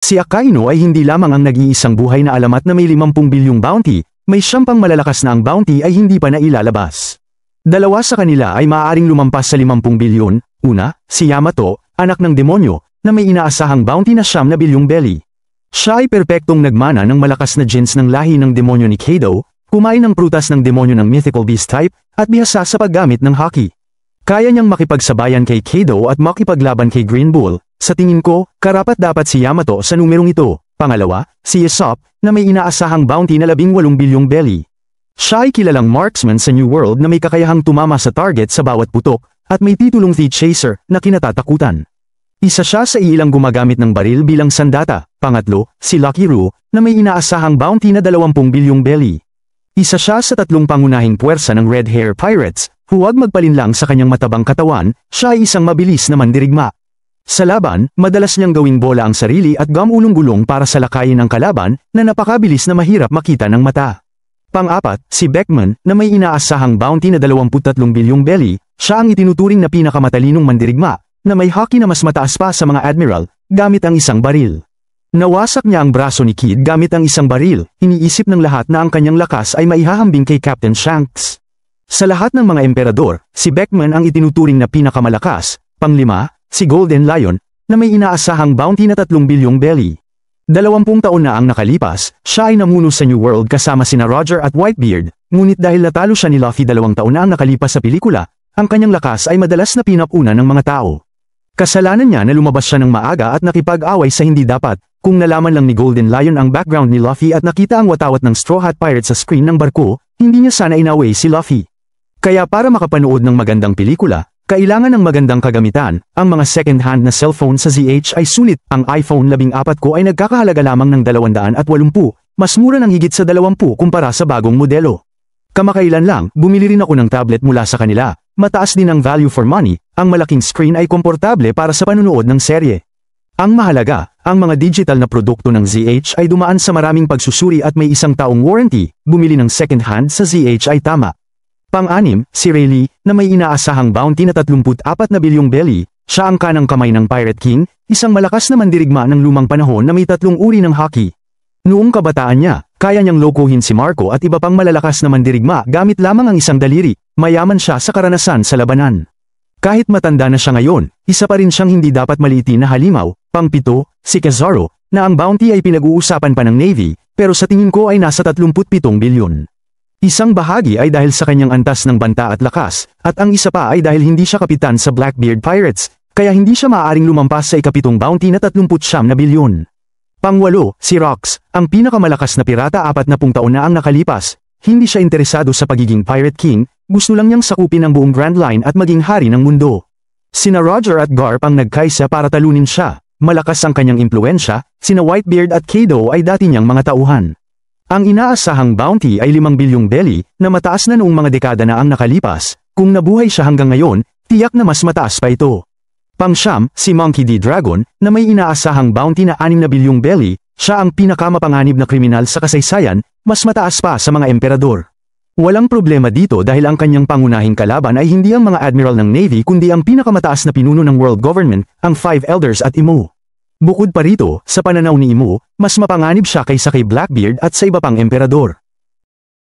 Si Akainu ay hindi lamang ang nag-iisang buhay na alamat na may 50 bilyong bounty, may 10 pang malalakas na ang bounty ay hindi pa nailalabas. Dalawa sa kanila ay maaaring lumampas sa 50 bilyon. Una, si Yamato, anak ng demonyo, na may inaasahang bounty na 9 bilyong belly. Siya ay perpektong nagmana ng malakas na genes ng lahi ng demonyo ni Kaido, kumain ng prutas ng demonyo ng mythical beast type, at bihasa sa paggamit ng haki. Kaya niyang makipagsabayan kay Kaido at makipaglaban kay Green Bull. Sa tingin ko, karapat-dapat si Yamato sa numerong ito. Pangalawa, si Usopp, na may inaasahang bounty na 18 bilyong belly. Siya ay kilalang marksman sa New World na may kakayahang tumama sa target sa bawat putok, at may titulong Thief Chaser na kinatatakutan. Isa siya sa ilang gumagamit ng baril bilang sandata. Pangatlo, si Lucky Roo, na may inaasahang bounty na 20 bilyong belly. Isa siya sa 3 pangunahing puwersa ng Red Hair Pirates. Huwag magpalinlang sa kanyang matabang katawan, siya ay isang mabilis na mandirigma. Sa laban, madalas niyang gawing bola ang sarili at gumulong-gulong para salakayin ang kalaban na napakabilis na mahirap makita ng mata. Pang-apat, si Beckman, na may inaasahang bounty na 23 bilyong belly, siya ang itinuturing na pinakamatalinong mandirigma, na may hockey na mas mataas pa sa mga admiral, gamit ang isang baril. Nawasak niya ang braso ni Kid gamit ang isang baril, iniisip ng lahat na ang kanyang lakas ay maihahambing kay Captain Shanks. Sa lahat ng mga emperador, si Beckman ang itinuturing na pinakamalakas. Pang-5, si Golden Lion, na may inaasahang bounty na 3 bilyong belly. 20 taon na ang nakalipas, siya ay namuno sa New World kasama sina Roger at Whitebeard, ngunit dahil natalo siya ni Luffy 2 taon na ang nakalipas sa pelikula, ang kanyang lakas ay madalas na pinapuna ng mga tao. Kasalanan niya na lumabas siya ng maaga at nakipag-away sa hindi dapat. Kung nalaman lang ni Golden Lion ang background ni Luffy at nakita ang watawat ng Straw Hat Pirate sa screen ng barko, hindi niya sana inaway si Luffy. Kaya para makapanood ng magandang pelikula, kailangan ng magandang kagamitan. Ang mga second-hand na cellphone sa ZH ay sulit. Ang iPhone 14 ko ay nagkakahalaga lamang ng 280, mas mura ng higit sa 20 kumpara sa bagong modelo. Kamakailan lang, bumili rin ako ng tablet mula sa kanila. Mataas din ang value for money, ang malaking screen ay komportable para sa panunood ng serye. Ang mahalaga, ang mga digital na produkto ng ZH ay dumaan sa maraming pagsusuri at may 1 taong warranty. Bumili ng second-hand sa ZH ay tama. Pang-6, si Rayleigh, na may inaasahang bounty na 34 na bilyong belly, siya ang kanang kamay ng Pirate King, isang malakas na mandirigma ng lumang panahon na may 3 uri ng hockey. Noong kabataan niya, kaya niyang lokohin si Marco at iba pang malalakas na mandirigma gamit lamang ang isang daliri. Mayaman siya sa karanasan sa labanan. Kahit matanda na siya ngayon, isa pa rin siyang hindi dapat maliitin na halimaw. Pang-7, si Kizaru, na ang bounty ay pinag-uusapan pa ng Navy, pero sa tingin ko ay nasa 37 bilyon. Isang bahagi ay dahil sa kanyang antas ng banta at lakas, at ang isa pa ay dahil hindi siya kapitan sa Blackbeard Pirates, kaya hindi siya maaaring lumampas sa ikapitong bounty na 39 na bilyon. Pang-8, si Rox, ang pinakamalakas na pirata 40 taon na ang nakalipas. Hindi siya interesado sa pagiging Pirate King, gusto lang niyang sakupin ang buong Grand Line at maging hari ng mundo. Sina Roger at Garp ang nagkaisa para talunin siya. Malakas ang kanyang impluensya, sina Whitebeard at Kaido ay dati niyang mga tauhan. Ang inaasahang bounty ay 5 bilyong belly, na mataas na noong mga dekada na ang nakalipas. Kung nabuhay siya hanggang ngayon, tiyak na mas mataas pa ito. Pang-9, si Monkey D. Dragon, na may inaasahang bounty na 6 na bilyong belly, siya ang pinakamapanganib na kriminal sa kasaysayan, mas mataas pa sa mga emperador. Walang problema dito dahil ang kanyang pangunahing kalaban ay hindi ang mga admiral ng Navy kundi ang pinakamataas na pinuno ng world government, ang 5 elders at Imu. Bukod pa rito, sa pananaw ni Imu, mas mapanganib siya kaysa kay Blackbeard at sa iba pang emperador.